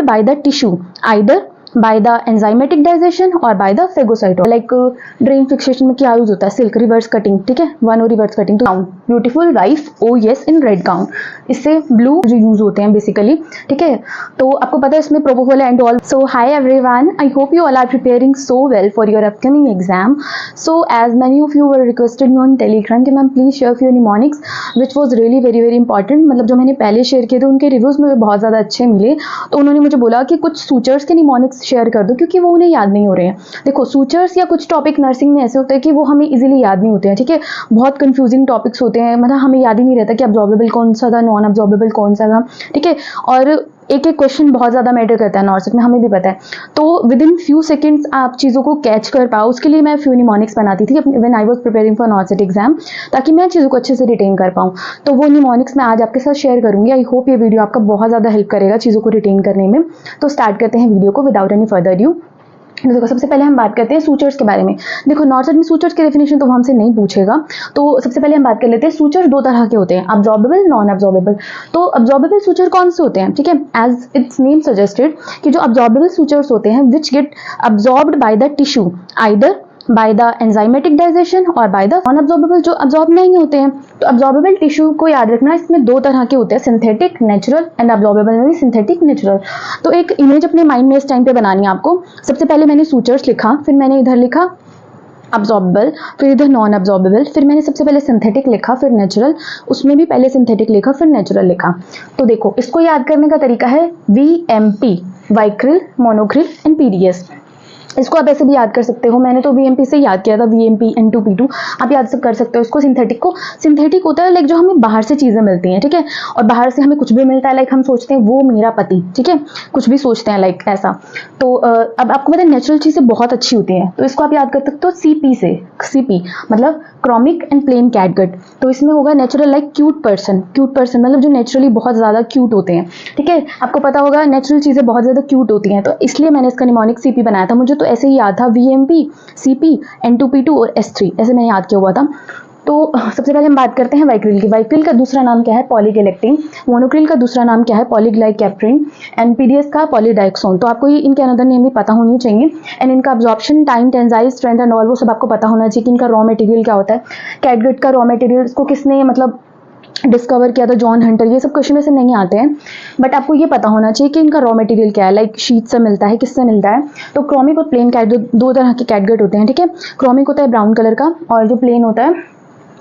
by the tissue either by the enzymatic digestion और by the phagocytose। Like drain fixation में क्या use होता है, सिल्क रिवर्स कटिंग, ठीक है, वन और रिवर्स कटिंग। तो beautiful wife, O yes in red gown, इससे ब्लू जो यूज होते हैं बेसिकली, ठीक है। तो आपको पता है इसमें propofol and all. So hi everyone, I hope you all are preparing so well for your upcoming exam. So as many of you were requested me on Telegram कि ma'am please share your mnemonics which was really very very important. मतलब जो मैंने पहले share किए थे उनके reviews मुझे बहुत ज़्यादा अच्छे मिले, तो उन्होंने मुझे बोला कि कुछ सूचर्स के निमोनिक्स शेयर कर दो क्योंकि वो उन्हें याद नहीं हो रहे हैं। देखो सूचर्स या कुछ टॉपिक नर्सिंग में ऐसे होते हैं कि वो हमें इजीली याद नहीं होते हैं, ठीक है। बहुत कंफ्यूजिंग टॉपिक्स होते हैं, मतलब हमें याद ही नहीं रहता कि अब्जॉर्बेबल कौन सा था, नॉन अब्जॉर्बेबल कौन सा था, ठीक है। और एक एक क्वेश्चन बहुत ज़्यादा मैटर करता है नॉर्सेट में, हमें भी पता है। तो विद इन फ्यू सेकेंड्स आप चीज़ों को कैच कर पाओ, उसके लिए मैं फ्यू निमोनिक्स बनाती थी when I was preparing for नॉर्सेट exam, ताकि मैं चीज़ों को अच्छे से रिटेन कर पाऊँ। तो वो निमोनिक्स मैं आज आपके साथ शेयर करूँगी। आई होप ये वीडियो आपका बहुत ज़्यादा हेल्प करेगा चीज़ों को रिटेन करने में। तो स्टार्ट करते हैं वीडियो को विदाउट एनी फर्दर ड्यू। देखो सबसे पहले हम बात करते हैं सूचर्स के बारे में। देखो नॉर्सेट में सूचर्स की डेफिनेशन तो वो हमसे नहीं पूछेगा, तो सबसे पहले हम बात कर लेते हैं सूचर दो तरह के होते हैं, अब्जॉर्बेबल, नॉन अब्जॉर्बेबल। तो अब्जॉर्बेबल सूचर कौन से होते हैं, ठीक है, एज इट्स नेम सजेस्टेड कि जो अब्जॉर्बेबल सूचर्स होते हैं which get absorbed by the tissue either by the enzymatic digestion और बाय द नॉन अब्जॉर्बेबल जो अब्जॉर्ब नहीं होते हैं। तो अब्जॉर्बेबल टिश्यू को याद रखना, इसमें दो तरह के होते हैं, सिंथेटिक नेचुरल एंड अब्जॉर्बेबल में भी सिंथेटिक नेचुरल। तो एक इमेज अपने माइंड में इस टाइम पे बनानी है आपको। सबसे पहले मैंने सूचर्स लिखा, फिर मैंने इधर लिखा अब्जॉर्बेबल, फिर इधर नॉन अब्जॉर्बेबल, फिर मैंने सबसे पहले सिंथेटिक लिखा, फिर नेचुरल, उसमें भी पहले सिंथेटिक लिखा फिर नेचुरल लिखा। तो देखो इसको याद करने का तरीका है VMP, वाइक्रिल, मोनोक्रिल एंड PDS। इसको आप ऐसे भी याद कर सकते हो, मैंने तो VMP से याद किया था, VMP N2P2 आप याद कर सकते हो इसको। सिंथेटिक को, सिंथेटिक होता है लाइक जो हमें बाहर से चीज़ें मिलती हैं, ठीक है, और बाहर से हमें कुछ भी मिलता है, लाइक हम सोचते हैं वो मेरा पति, ठीक है, कुछ भी सोचते हैं लाइक ऐसा। तो अब आपको पता है नेचुरल चीज़ें बहुत अच्छी होती हैं, तो इसको आप याद कर सकते हो CP से, CP मतलब क्रोमिक एंड प्लेन कैटगट। तो इसमें होगा natural like cute person, cute person मतलब जो नेचुरली बहुत ज़्यादा क्यूट होते हैं, ठीक है। आपको पता होगा नेचुरल चीज़ें बहुत ज़्यादा क्यूट होती हैं, तो इसलिए मैंने इसका निमोनिक CP बनाया था। मुझे तो ऐसे ही याद था, VMP, CP, N2P2 और S3 ऐसे मैंने याद किया हुआ था। तो सबसे पहले हम बात करते हैं वाइक्रिल की। वाइक्रिल का दूसरा नाम क्या है, पॉलीगैलेक्टिन। मोनोक्रिल का दूसरा नाम क्या है, पॉलीग्लाइकैप्रिन। एंड PDS का पॉलीडाइक्सोन। तो आपको ये इनके अनदर नेम भी पता होनी चाहिए। एंड इनका absorption time, tensile strength and all वो सब आपको पता होना चाहिए कि इनका रॉ मटेरियल क्या होता है। कैटगट का रॉ मटेरियल इसको किसने मतलब डिस्कवर किया था, जॉन हंटर। ये सब क्वेश्चन में से नहीं आते हैं, बट आपको ये पता होना चाहिए कि इनका रॉ मटेरियल क्या है, लाइक शीट से मिलता है, किससे मिलता है। तो क्रोमिक और प्लेन कैटगट दो तरह के कैटगट होते हैं, ठीक है। क्रोमिक होता है ब्राउन कलर का और जो प्लेन होता है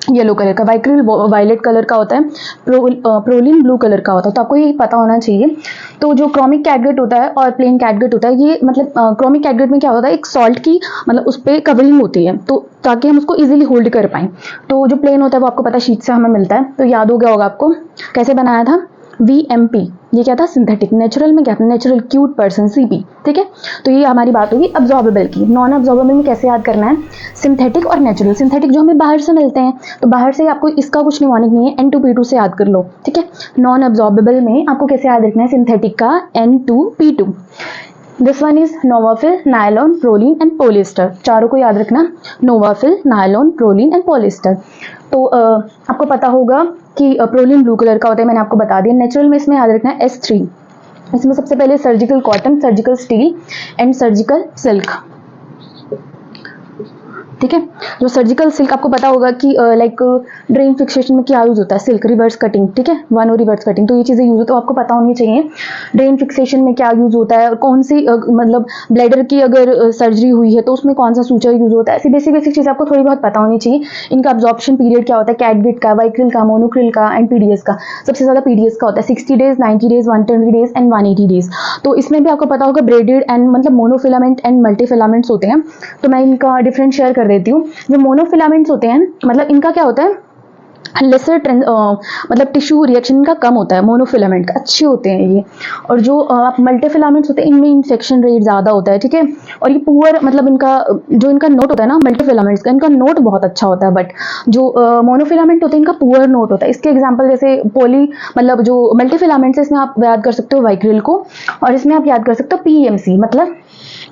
येलो कलर का। वाइक्रिल वायलेट कलर का होता है, प्रोलिन ब्लू कलर का होता है। तो आपको ये पता होना चाहिए। तो जो क्रोमिक कैटगट होता है और प्लेन कैटगट होता है, ये मतलब क्रोमिक कैटगट में क्या होता है, एक सॉल्ट की मतलब उस पर कवरिंग होती है, तो ताकि हम उसको इजीली होल्ड कर पाएं। तो जो प्लेन होता है वो आपको पता है शीट से हमें मिलता है, तो याद हो गया होगा आपको कैसे बनाया था। VMP ये क्या था, सिंथेटिक। नेचुरल में क्या था, नेचुरल क्यूट पर्सन, CP, ठीक है। तो ये हमारी बात होगी अब्जॉर्बेबल की। नॉन अब्जॉर्बेबल में कैसे याद करना है, सिंथेटिक और नेचुरल। सिंथेटिक जो हमें बाहर से मिलते हैं, तो बाहर से आपको इसका कुछ निमोनिक नहीं है, N2P2 से याद कर लो, ठीक है। नॉन अब्जॉर्बेबल में आपको कैसे याद रखना है, सिंथेटिक का N2P2। This one is Novafil, nylon, Prolene and polyester. चारों को याद रखना, Novafil, nylon, Prolene and polyester. तो आपको पता होगा कि प्रोलिन ब्लू कलर का होता है, मैंने आपको बता दिया। नेचुरल में इसमें याद रखना है S3। इसमें सबसे पहले surgical cotton, surgical steel and surgical silk, ठीक है। जो सर्जिकल सिल्क आपको पता होगा कि लाइक ड्रेन फिक्सेशन में क्या यूज होता है, सिल्क रिवर्स कटिंग, ठीक है, वन और रिवर्स कटिंग। तो ये चीज़ें यूज होती है, तो आपको पता होनी चाहिए ड्रेन फिक्सेशन में क्या यूज होता है और कौन सी मतलब ब्लैडर की अगर सर्जरी हुई है तो उसमें कौन सा सूचर यूज होता है। ऐसी बेसिक बेसिक चीज़ आपको थोड़ी बहुत पता होनी चाहिए। इनका अब्जॉर्प्शन पीरियड क्या होता है, कैटगट का, वाइक्रिल का, मोनोक्रिल का एंड PDS का। सबसे ज़्यादा PDS का होता है, 60 days, 90 days, 120 days and 180 days. तो इसमें भी आपको पता होगा ब्रेडेड एंड मतलब मोनोफिलामेंट एंड मल्टीफिलामेंट्स होते हैं। तो मैं इनका डिफरेंट शेयर कर देती हूँ। जो मोनोफिलामेंट्स होते हैं मतलब इनका क्या होता है, लेसर मतलब टिश्यू रिएक्शन इनका कम होता है, मोनोफिलामेंट का अच्छे होते हैं ये। और जो मल्टीफिलामेंट्स होते हैं इनमें इन्फेक्शन रेट ज़्यादा होता है, ठीक है। और ये पुअर मतलब इनका जो इनका नोट होता है ना मल्टीफिलामेंट्स का, इनका नोट बहुत अच्छा होता है, बट जो मोनोफिलामेंट होते हैं इनका पुअर नोट होता है। इसके एग्जाम्पल जैसे पॉली मतलब जो मल्टीफिलामेंट्स है इसमें आप याद कर सकते हो वाइक्रिल को, और इसमें आप याद कर सकते हो PMC मतलब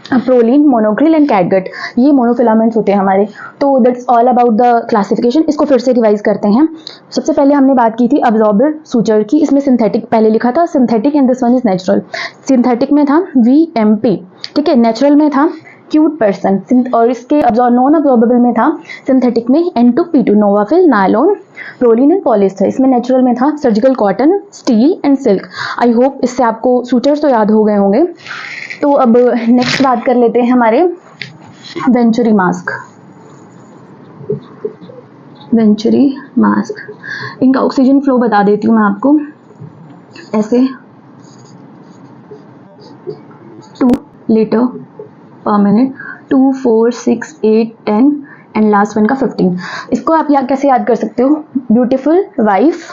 प्रोलीन, मोनोक्रिल एंड कैटगट, ये मोनोफिलामेंट्स होते हैं हमारे। तो that's all about the classification. इसको फिर से रिवाइज करते हैं। सबसे पहले हमने बात की थी अब्जॉर्बर सूचर की, इसमें सिंथेटिक पहले लिखा था synthetic and this one is natural. Synthetic में था VMP, ठीक है, नेचुरल में था क्यूट पर्सन, और इसके नॉन अब्जॉर्बेबल में था सिंथेटिक में N2P2, Novafil, nylon, Prolene and polyester. इसमें नेचुरल में था surgical cotton, steel and silk. I hope इससे आपको सूचर्स तो याद हो गए होंगे। तो अब नेक्स्ट बात कर लेते हैं हमारे वेंचुरी मास्क। वेंचुरी मास्क, इनका ऑक्सीजन फ्लो बता देती हूँ मैं आपको, ऐसे 2 लीटर पर मिनट, 2, 4, 6, 8, 10 एंड लास्ट वन का 15। इसको आप कैसे याद कर सकते हो? Beautiful wife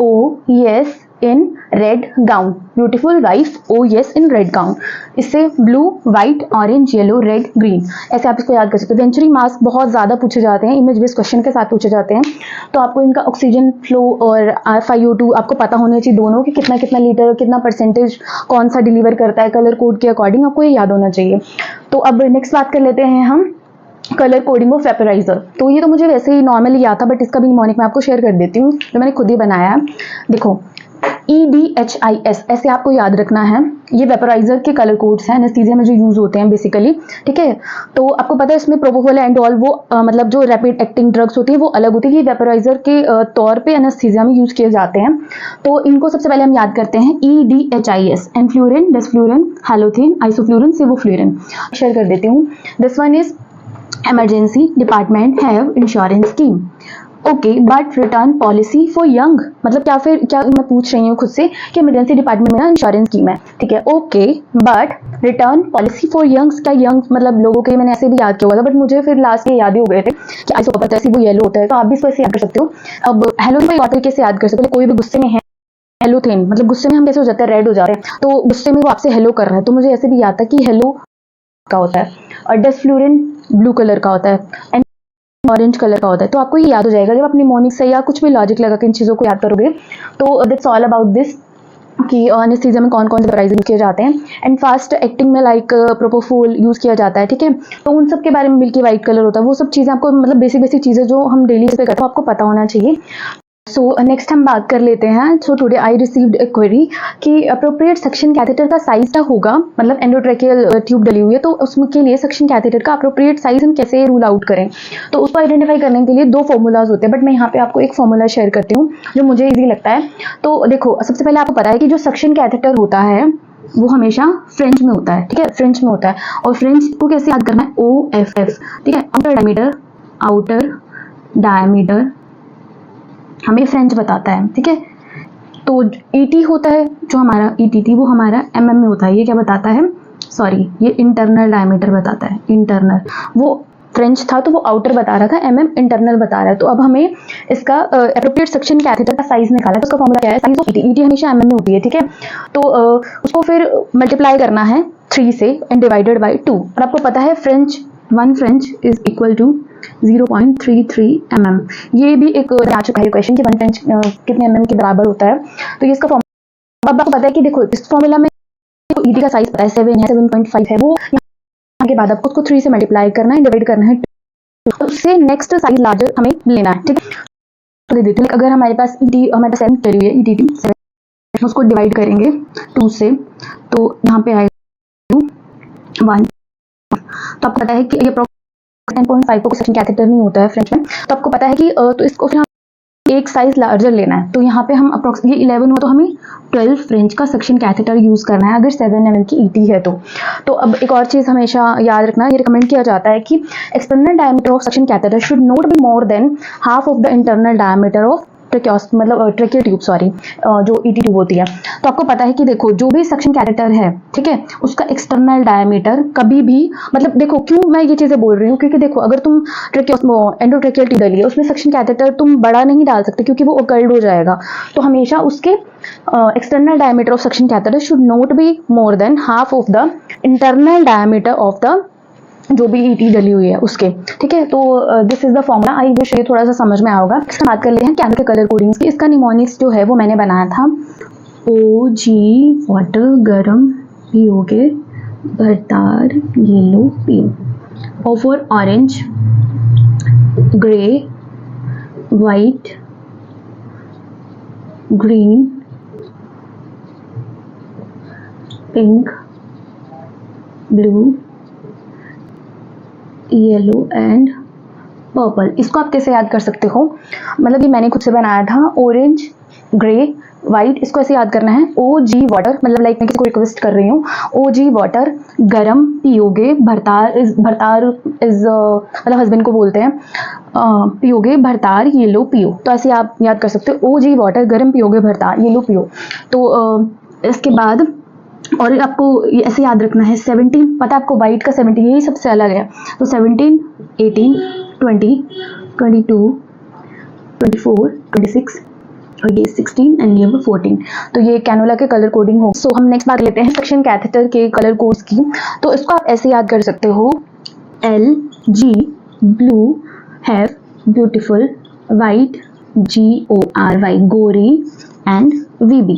OS in red gown, beautiful wife OS in red gown. इससे blue, white, orange, yellow, red, green, ऐसे आप इसको याद कर सकते हो। वेंचुरी मास्क बहुत ज़्यादा पूछे जाते हैं, इमेज बेस्ड क्वेश्चन के साथ पूछे जाते हैं। तो आपको इनका ऑक्सीजन फ्लो और FiO2 आपको पता होने चाहिए दोनों, कि कितना कितना लीटर, कितना परसेंटेज कौन सा डिलीवर करता है, कलर कोड के अकॉर्डिंग आपको ये याद होना चाहिए। तो अब नेक्स्ट बात कर लेते हैं हम कलर कोडिंग ऑफ वेपोराइजर। तो ये तो मुझे वैसे ही नॉर्मली याद था, बट इसका भी निमोनिक मैं आपको शेयर कर देती हूँ, जो मैंने खुद ही बनाया है। देखो EDHIS ऐसे आपको याद रखना है। ये वेपोराइजर के कलर कोड्स हैं, एनेस्थीसिया में जो यूज होते हैं बेसिकली, ठीक है। तो आपको पता है इसमें प्रोपोफोल एंड ऑल वो मतलब जो रैपिड एक्टिंग ड्रग्स होती है वो अलग होती है, ये वेपोराइजर के तौर पे एनेस्थीसिया में यूज किए जाते हैं। तो इनको सबसे पहले हम याद करते हैं EDHIS, एनफ्लूरिन, डेस्फ्लूरिन, हैलोथिन, आइसोफ्लूरिन, सिवोफ्लूरिन। शेयर कर देती हूँ। This one is emergency department have insurance scheme, okay, but return policy for young, मतलब क्या मैं पूछ रही हूँ खुद से कि इमरजेंसी डिपार्टमेंट में ना इंश्योरेंस स्कीम है, ठीक है, okay, but return policy for youngs, क्या यंग मतलब लोगों के, मैंने ऐसे भी याद किया हुआ था, बट मुझे फिर लास्ट में याद ही हो गए थे कि आइसोप्रोपेक्सी वो येलो होता है, तो आप भी इसको ऐसे याद कर सकते हो। अब हेलोथिन को और तरीके से याद कर सकते हो, कोई भी गुस्से में है, हेलोथिन मतलब गुस्से में हम कैसे हो जाते हैं, रेड हो जाते हैं, तो गुस्से में वो आपसे हेलो कर रहा है, तो मुझे ऐसे भी याद था कि हेलो का होता है, और डेस्फ्लूरिन ब्लू कलर का होता है एंड ऑरेंज कलर का होता है। तो आपको ये याद हो जाएगा जब अपनी मॉर्निंग से या कुछ भी लॉजिक लगा के इन चीज़ों को याद करोगे। तो दैट्स ऑल अबाउट दिस कि एनेस्थीसिया में कौन कौन से वेपोराइजर यूज किए जाते हैं, एंड फास्ट एक्टिंग में लाइक प्रोपोफोल यूज किया जाता है, ठीक है। तो उन सब के बारे में, मिल्की वाइट कलर होता है, वो सब चीज़ें आपको मतलब बेसिक चीज़ें जो हम डेली पे करते हैं आपको पता होना चाहिए। सो नेक्स्ट हम बात कर लेते हैं। So today I received A query कि अप्रोप्रिएट सक्शन कैथेटर का साइज क्या होगा, मतलब एंडोट्रेकियल ट्यूब डली हुई है, तो उसके लिए सक्शन कैथेटर का अप्रोप्रिएट साइज हम कैसे रूल आउट करें। तो उसको आइडेंटिफाई करने के लिए 2 फॉर्मूलाज होते हैं, बट मैं यहाँ पे आपको एक फॉर्मूला शेयर करती हूँ जो मुझे ईजी लगता है। तो देखो, सबसे पहले आपको पता है कि जो सक्शन कैथेटर होता है वो हमेशा फ्रेंच में होता है, ठीक है, फ्रेंच में होता है, और फ्रेंच को कैसे याद करना है, OFF, ठीक है, आउटर डायमीटर हमें फ्रेंच बताता है, ठीक है। तो ET होता है जो हमारा ETT, वो हमारा mm में होता है, ये क्या बताता है, सॉरी, ये इंटरनल डायमीटर बताता है, इंटरनल, वो फ्रेंच था तो वो आउटर बता रहा था, mm इंटरनल बता रहा है। तो अब हमें इसका एप्रोप्रिएट सक्शन कैथेटर का साइज निकाला है, तो उसका फॉर्मूला क्या है, साइज ऑफ ET हमेशा mm में होती है, ठीक है। तो उसको फिर मल्टीप्लाई करना है 3 से एंड डिवाइडेड बाई 2, और आपको पता है one French is equal to 0.33 mm। ये भी एक आ चुका है क्वेश्चन कि 1 फ्रेंच कितने mm के बराबर होता है। तो ये इसका फॉर्मूला, अब आपको पता है कि देखो इस फॉर्मूला में ET का साइज पता है 7 है, 7.5 है, वो यहाँ के बाद आपको उसको 3 से मल्टीप्लाई करना है, डिवाइड करना है, तो उससे नेक्स्ट साइज लार्जर हमें लेना है, ठीक है। तो दे देते हैं, अगर हमारे पास हमारे पास 7 करी हुई है ETT 7, उसको डिवाइड करेंगे 2 से, तो यहाँ पे आएगा 1। तो आपको पता है कि ये 10.5 को सक्शन कैथेटर नहीं होता है फ्रेंच में, तो आपको पता है कि तो इसको फिर एक साइज लार्जर लेना है। तो यहाँ पे हम अप्रोक्सीमेट 11 हो तो हमें 12 फ्रेंच का सक्शन कैथेटर यूज करना है अगर 7 mm की ET है तो अब एक और चीज हमेशा याद रखना, ये रिकमेंड किया जाता है कि external diameter of suction catheter should not be more than half of the internal diameter of tracheal tube, sorry, जो ET ट्यूब होती है। तो आपको पता है कि देखो जो भी सक्शन कैथेटर है, ठीक है, उसका एक्सटर्नल डायमीटर कभी भी, मतलब देखो क्यों मैं ये चीजें बोल रही हूँ, क्योंकि देखो अगर तुम एंडोट्रेकियल ट्यूब डाली है उसमें सक्शन कैथेटर तुम बड़ा नहीं डाल सकते क्योंकि वो ओकल्ड हो जाएगा। तो हमेशा उसके external diameter of suction catheter should not be more than half of the internal diameter of the जो भी ET डली हुई है उसके, ठीक है। तो this is the formula, I wish ये थोड़ा सा समझ में आएगा। बात कर लेते हैं कैमरे के कलर कोडिंग्स की। इसका निमोनिक्स जो है वो मैंने बनाया था OG वाटर गरम POK भरतार yellow pink. O for orange, gray, white, green, pink, blue, yellow and purple. इसको आप कैसे याद कर सकते हो, मतलब ये मैंने खुद से बनाया था। ऑरेंज, ग्रे, वाइट, इसको ऐसे याद करना है। ओ जी वाटर, मतलब लाइक मैं किसी को रिक्वेस्ट कर रही हूँ, ओ जी वाटर गरम पियोगे, भरतार इज मतलब हस्बैंड को बोलते हैं, पियोगे भरतार येलो पियो। तो ऐसे आप याद कर सकते हो, ओ जी वाटर गरम पियोगे भरतार येलो पियो। तो इसके बाद और आपको ये ऐसे याद रखना है 17, पता है आपको वाइट का 17 यही सबसे अलग है। तो 17, 18, 20, 22, 24, 26 और ये 16 एंड ये 14। तो ये कैनोला के कलर कोडिंग हो। सो हम नेक्स्ट बात लेते हैं सेक्शन कैथेटर के कलर कोड्स की। तो इसको आप ऐसे याद कर सकते हो, L G blue, have beautiful, white GORY गोरी एंड VB।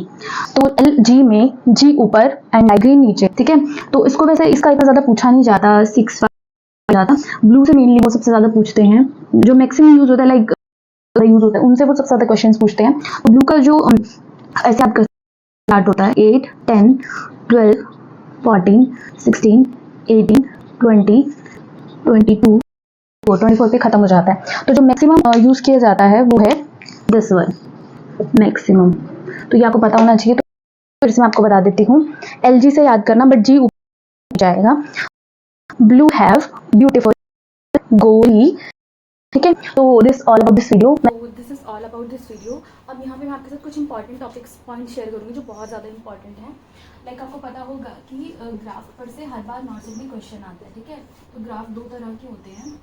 तो एल जी में जी ऊपर एंड ग्रीन नीचे, ठीक है। तो इसको वैसे इसका इतना ज़्यादा पूछा नहीं जाता, 6 जाता। ब्लू से मेनली वो सबसे ज़्यादा पूछते हैं, जो मैक्सिमम यूज होता है, लाइक यूज होता है उनसे वो सबसे ज़्यादा क्वेश्चंस पूछते हैं। तो ब्लू का जो ऐसे आपका स्टार्ट होता है 8, 10, 12, 14, 16, 18, 20, 22, 24 पे खत्म हो जाता है। तो जो मैक्सिमम यूज किया जाता है वो है दिस वन, मैक्सिमम। तो ये आपको पता होना चाहिए। तो फिर से मैं आपको बता देती हूँ, LG से याद करना, बट जी ऊपर जाएगा। ब्लू हैव ब्यूटीफुल, गोरी, ठीक है। तो this all about this video. This is all about this video. अब यहाँ पे मैं आपके साथ कुछ इंपॉर्टेंट टॉपिक्स पॉइंट शेयर करूँगी जो बहुत ज़्यादा इंपॉर्टेंट है। लाइक आपको पता होगा कि ग्राफ पर से हर बार नॉर्मल में क्वेश्चन आता है, ठीक है। तो ग्राफ दो तरह के होते हैं,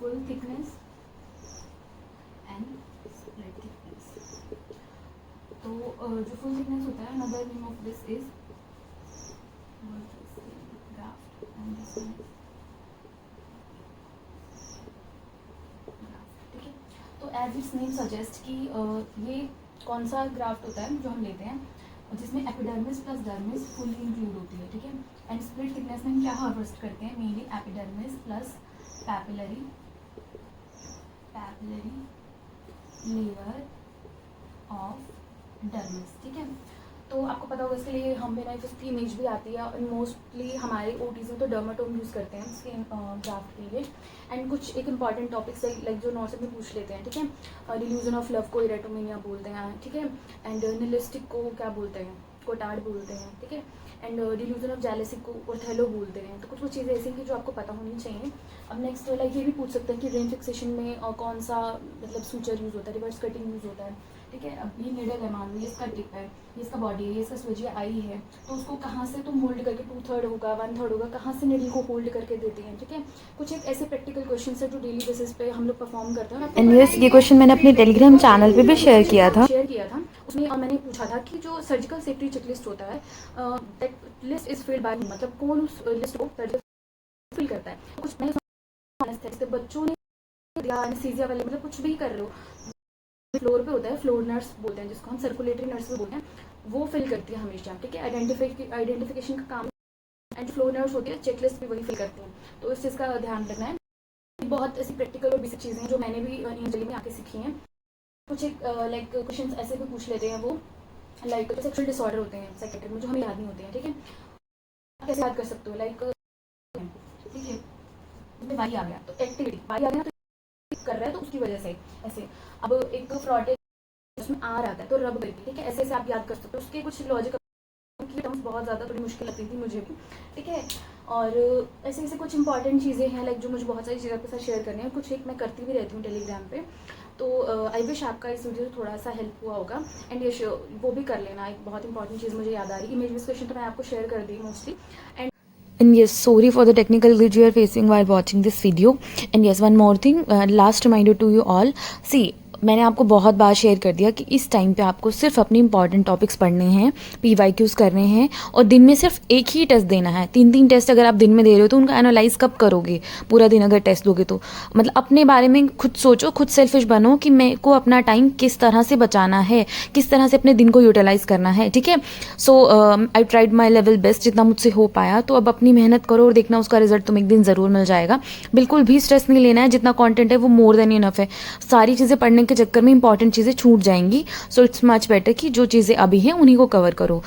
full thickness and split thickness. तो जो फुल थिकनेस होता है, another name of this is graph and this one graph, ठीक है। तो एज इट्स नेम सजेस्ट कि ये कौन सा ग्राफ्ट होता है जो हम लेते हैं जिसमें epidermis plus dermis fully include होती है, ठीक है। एंड स्प्लिट थिकनेस में हम क्या हार्वेस्ट करते हैं, mainly epidermis plus papillary layer of dermis, ठीक है। तो आपको पता होगा इसके लिए हम बेनाइफिस की इमेज भी आती है, और मोस्टली हमारे ओटीज में तो डर्माटोम यूज़ करते हैं इसके ग्राफ्ट के लिए। एंड कुछ एक इंपॉर्टेंट टॉपिक्स लाइक जो नॉर्थ में पूछ लेते हैं, ठीक है। डिल्यूजन ऑफ लव को इरेटोमेनिया बोलते हैं, ठीक है। एंड निलिस्टिक को क्या बोलते हैं, कोटार्ड बोलते हैं, ठीक है। एंड डिल्यूजन ऑफ जेलेसी को ओर्थेलो बोलते हैं। तो कुछ चीज़ें ऐसी हैं जो आपको पता होनी चाहिए। अब नेक्स्ट लाइक ये भी पूछ सकते हैं कि रेंज फिक्सेशन में कौन सा मतलब सूचर यूज़ होता है, रिवर्स कटिंग यूज़ होता है, ठीक है। अब ये निडल है, मान लो ये इसका टिप है, ये इसका बॉडी है, ये इसका स्विच आई है, तो उसको कहाँ से तुम होल्ड करके 2/3 होगा 1/3 होगा, कहाँ से निडल को होल्ड करके देते हैं, ठीक है। कुछ एक ऐसे प्रैक्टिकल क्वेश्चन है जो डेली बेसिस पे हम लोग परफॉर्म करते हैं। एंड यस, ये क्वेश्चन मैंने अपने टेलीग्राम चैनल पे भी शेयर किया था। उसमें मैंने पूछा था कि जो सर्जिकल सेफ्टी चेकलिस्ट होता है, that list is filled by, मतलब कौन उस लिस्ट को फिल करता है। कुछ नहीं, बच्चों ने या एनेस्थीसिया वाले मतलब कुछ भी कर रहे हो, फ्लोर पे होता है, फ्लोर नर्स बोलते हैं जिसको हम सर्कुलेटरी नर्स भी बोलते हैं, वो फिल करती है हमेशा, ठीक है। आइडेंटिफिकेशन का काम, एंड फ्लोर नर्स होती है चेकलिस्ट भी वही फिल करती हैं। तो इस चीज़ का ध्यान रखना है। बहुत ऐसी प्रैक्टिकल और बेसिक चीज़ें हैं जो मैंने भी इंजली में आके सीखी हैं। कुछ एक लाइक क्वेश्चन ऐसे भी पूछ लेते हैं वो, लाइक सेक्सुअल डिसऑर्डर होते हैं साइकेट्रिक में जो हमें याद नहीं होते हैं, ठीक है। कैसे याद कर सकते हो, लाइक ठीक है, उसमें वाई आ गया तो एक्टिविटी, वाई आ गया तो कर रहा है तो उसकी वजह से ऐसे। अब एक फ्रॉड उसमें आ रहा है तो रब करके, ठीक है, ऐसे ऐसे आप याद कर सकते हो। उसके कुछ लॉजिक की टर्म्स बहुत ज़्यादा थोड़ी मुश्किल लगती थी मुझे भी, ठीक है। और ऐसे ऐसे कुछ इंपॉर्टेंट चीज़ें हैं लाइक जो मुझे बहुत सारी चीज़ें आपके साथ शेयर करनी है, कुछ एक मैं करती भी रहती हूँ टेलीग्राम पे। तो आई विश आपका इस वीडियो से थोड़ा सा हेल्प हुआ होगा। एंड ये वो भी कर लेना, एक बहुत इंपॉर्टेंट चीज़ मुझे याद आ रही, इमेज क्वेश्चन तो मैं आपको शेयर कर दी mostly. And yes, sorry for the technical glitch you are facing while watching this video. And yes, one more thing, last reminder to you all. See, मैंने आपको बहुत बार शेयर कर दिया कि इस टाइम पे आपको सिर्फ अपने इंपॉर्टेंट टॉपिक्स पढ़ने हैं, PYQs करने हैं और दिन में सिर्फ एक ही टेस्ट देना है। 3-3 टेस्ट अगर आप दिन में दे रहे हो तो उनका एनालाइज कब करोगे? पूरा दिन अगर टेस्ट दोगे तो मतलब अपने बारे में खुद सोचो, खुद सेल्फिश बनो कि मेरे को अपना टाइम किस तरह से बचाना है, किस तरह से अपने दिन को यूटिलाइज करना है, ठीक है। So I tried my level best जितना मुझसे हो पाया। तो अब अपनी मेहनत करो और देखना उसका रिजल्ट तुम्हें एक दिन ज़रूर मिल जाएगा। बिल्कुल भी स्ट्रेस नहीं लेना है, जितना कंटेंट है वो मोर देन इनफ है। सारी चीज़ें पढ़ने के चक्कर में इंपॉर्टेंट चीज़ें छूट जाएंगी। सो इट्स मच बेटर कि जो चीज़ें अभी हैं उन्हीं को कवर करो।